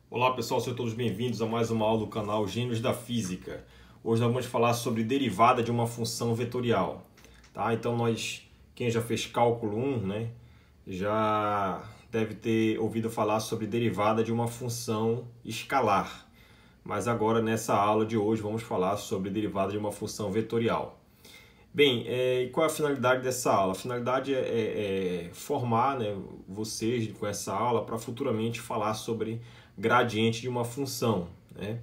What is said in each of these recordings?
Olá pessoal, sejam todos bem-vindos a mais uma aula do canal Gênios da Física. Hoje nós vamos falar sobre derivada de uma função vetorial. Tá? Então quem já fez cálculo 1, né, já deve ter ouvido falar sobre derivada de uma função escalar. Mas agora nessa aula de hoje vamos falar sobre derivada de uma função vetorial. Bem, e qual é a finalidade dessa aula? A finalidade é formar, né, vocês com essa aula para futuramente falar sobre gradiente de uma função, né?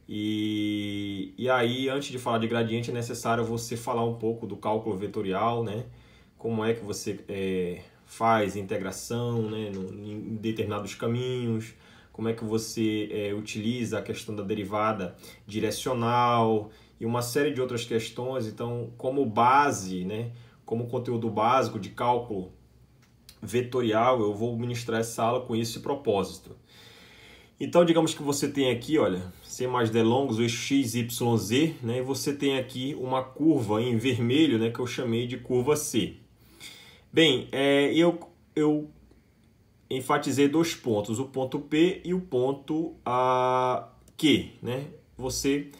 E aí, antes de falar de gradiente, é necessário você falar um pouco do cálculo vetorial, né? Como é que você faz integração, né, em determinados caminhos, como é que você utiliza a questão da derivada direcional e uma série de outras questões. Então, como base, né, como conteúdo básico de cálculo vetorial, eu vou ministrar essa aula com esse propósito. Então, digamos que você tem aqui, olha, sem mais delongas, o x, y, z, né, e você tem aqui uma curva em vermelho, né, que eu chamei de curva C. Bem, eu enfatizei dois pontos, o ponto P e o ponto Q, né? Você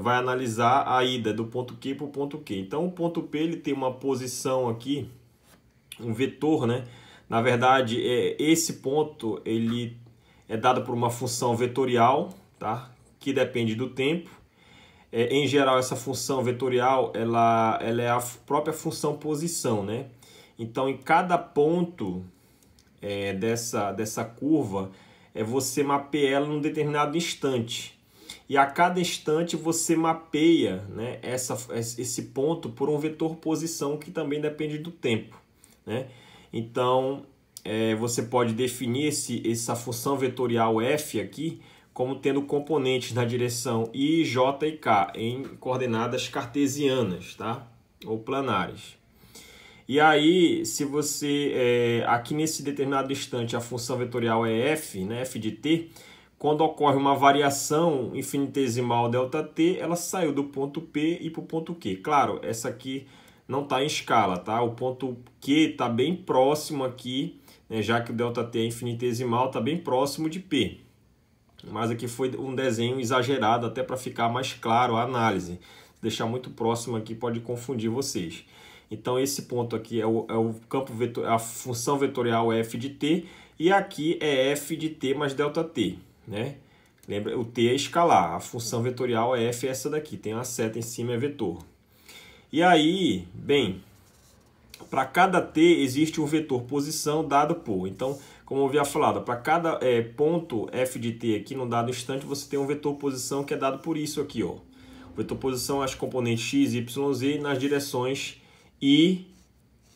vai analisar a ida do ponto Q para o ponto Q. Então, o ponto P ele tem uma posição aqui, um vetor, né? Na verdade, esse ponto ele é dado por uma função vetorial, tá? Que depende do tempo. Em geral, essa função vetorial ela é a própria função posição, né? Então, em cada ponto dessa curva, você mapeia ela num determinado instante. E a cada instante você mapeia, né, esse ponto por um vetor posição que também depende do tempo, né? Então, você pode definir essa função vetorial f aqui como tendo componentes na direção i, j e k em coordenadas cartesianas, tá? Ou planares. E aí, se você, aqui nesse determinado instante, a função vetorial é f, né, f de t, quando ocorre uma variação infinitesimal ΔT, ela saiu do ponto P e para o ponto Q. Claro, essa aqui não está em escala, tá? O ponto Q está bem próximo aqui, né, já que o ΔT é infinitesimal, está bem próximo de P. Mas aqui foi um desenho exagerado, até para ficar mais claro a análise. Deixar muito próximo aqui pode confundir vocês. Então, esse ponto aqui é o campo vetor, a função vetorial f de t, e aqui é f de t mais ΔT, né? Lembra, o t é escalar, a função vetorial é f, essa daqui, tem uma seta em cima, é vetor. E aí, bem, para cada t existe um vetor posição dado por. Então, como eu havia falado, para cada ponto f de t aqui no dado instante, você tem um vetor posição que é dado por isso aqui, ó. O vetor posição, as componentes x, y, z nas direções i,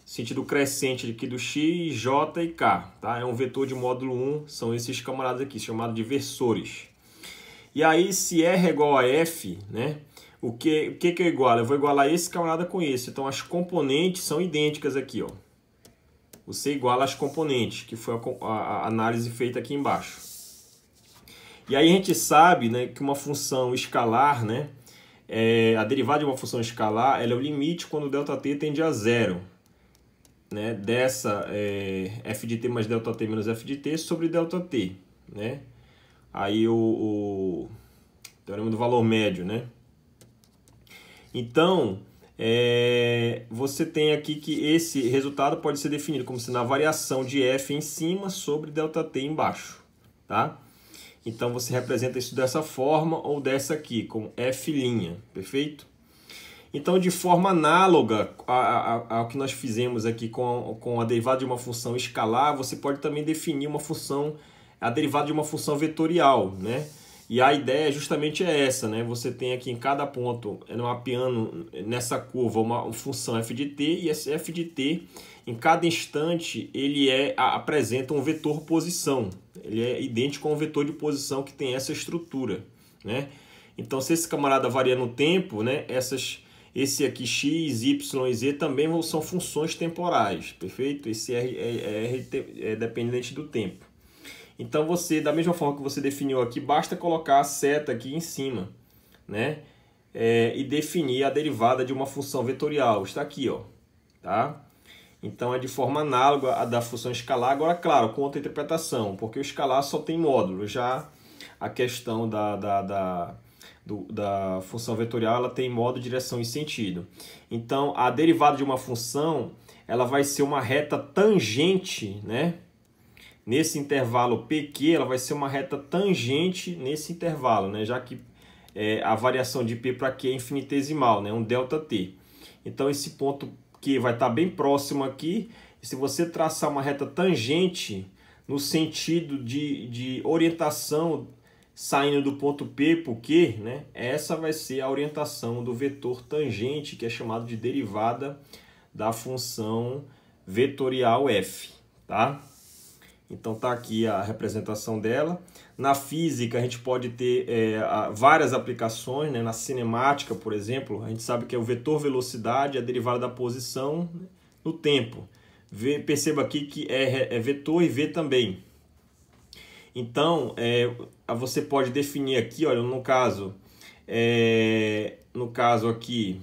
sentido crescente aqui do x, j e k, tá? É um vetor de módulo 1, são esses camaradas aqui, chamados de versores. E aí, se R é igual a F, né? O que eu igualo? Eu vou igualar esse camarada com esse. Então, as componentes são idênticas aqui, ó. Você iguala as componentes, que foi a análise feita aqui embaixo. E aí, a gente sabe, né, que uma função escalar, né? A derivada de uma função escalar, ela é o limite quando o ΔT tende a zero, né, dessa f de t mais ΔT menos f de t sobre ΔT, né? Aí o teorema do valor médio, né? Então, você tem aqui que esse resultado pode ser definido como sendo a variação de f em cima sobre ΔT embaixo, tá? Então, você representa isso dessa forma ou dessa aqui, como f', perfeito? Então, de forma análoga ao que nós fizemos aqui com a derivada de uma função escalar, você pode também definir a derivada de uma função vetorial, né? E a ideia justamente é essa, né? Você tem aqui em cada ponto, mapeando nessa curva, uma função f de t, e esse f de t, em cada instante, ele apresenta um vetor posição. Ele é idêntico a um vetor de posição que tem essa estrutura, né? Então, se esse camarada varia no tempo, né? Esse aqui, x, y e z, também são funções temporais, perfeito? Esse R é dependente do tempo. Então, da mesma forma que você definiu aqui, basta colocar a seta aqui em cima, né? E definir a derivada de uma função vetorial. Está aqui, ó, tá? Então é de forma análoga à da função escalar, agora claro, com outra interpretação, porque o escalar só tem módulo, já a questão da função vetorial ela tem modo, direção e sentido. Então a derivada de uma função ela vai ser uma reta tangente, né? Nesse intervalo PQ, ela vai ser uma reta tangente nesse intervalo, né? Já que a variação de P para Q é infinitesimal, né? Um ΔT. Então esse ponto Q vai estar bem próximo aqui. E se você traçar uma reta tangente no sentido de orientação saindo do ponto P para o Q, né? Essa vai ser a orientação do vetor tangente, que é chamado de derivada da função vetorial f, tá? Então tá aqui a representação dela. Na física a gente pode ter várias aplicações, né? Na cinemática, por exemplo, a gente sabe que é o vetor velocidade, a derivada da posição no tempo. Perceba aqui que é vetor e v também. Então você pode definir aqui, olha, no caso aqui,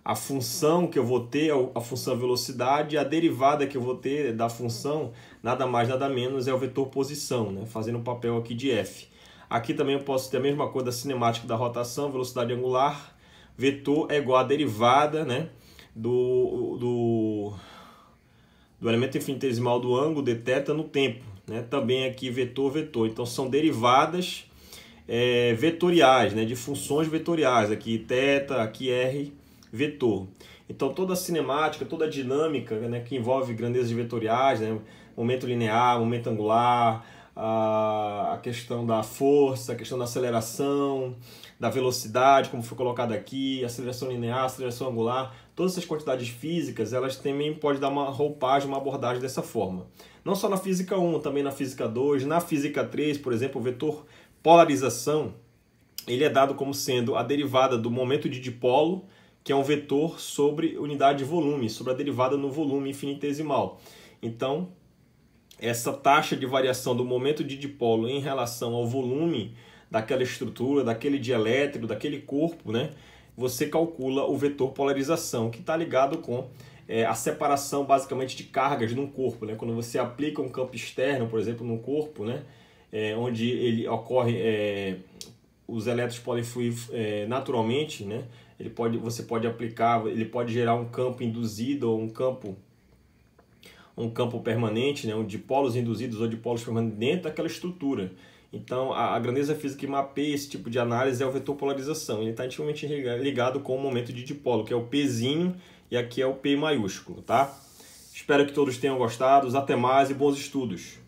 a função que eu vou ter, a função velocidade, a derivada que eu vou ter da função, nada mais, nada menos, é o vetor posição, né? Fazendo um papel aqui de f. Aqui também eu posso ter a mesma coisa da cinemática da rotação, velocidade angular, vetor é igual a derivada, né? do elemento infinitesimal do ângulo de θ no tempo, né? Também aqui vetor, vetor. Então são derivadas vetoriais, né? De funções vetoriais. Aqui θ, aqui r, vetor. Então toda a cinemática, toda a dinâmica, né, que envolve grandezas vetoriais, né, momento linear, momento angular, a questão da força, a questão da aceleração, da velocidade, como foi colocado aqui, aceleração linear, aceleração angular, todas essas quantidades físicas, elas também podem dar uma roupagem, uma abordagem dessa forma. Não só na física 1, também na física 2, na física 3, por exemplo, o vetor polarização, ele é dado como sendo a derivada do momento de dipolo, que é um vetor sobre unidade de volume, sobre a derivada no volume infinitesimal. Então, essa taxa de variação do momento de dipolo em relação ao volume daquela estrutura, daquele dielétrico, daquele corpo, né? Você calcula o vetor polarização, que está ligado com a separação basicamente de cargas num corpo, né? Quando você aplica um campo externo, por exemplo, num corpo, né? Onde ele ocorre, os elétrons podem fluir naturalmente, né? Você pode aplicar, ele pode gerar um campo induzido ou um campo permanente, né? Um dipolos induzidos ou dipolos permanentes dentro daquela estrutura. Então, a grandeza física que mapeia esse tipo de análise é o vetor polarização. Ele está intimamente ligado com o momento de dipolo, que é o Pzinho, e aqui é o P maiúsculo, tá? Espero que todos tenham gostado. Até mais e bons estudos!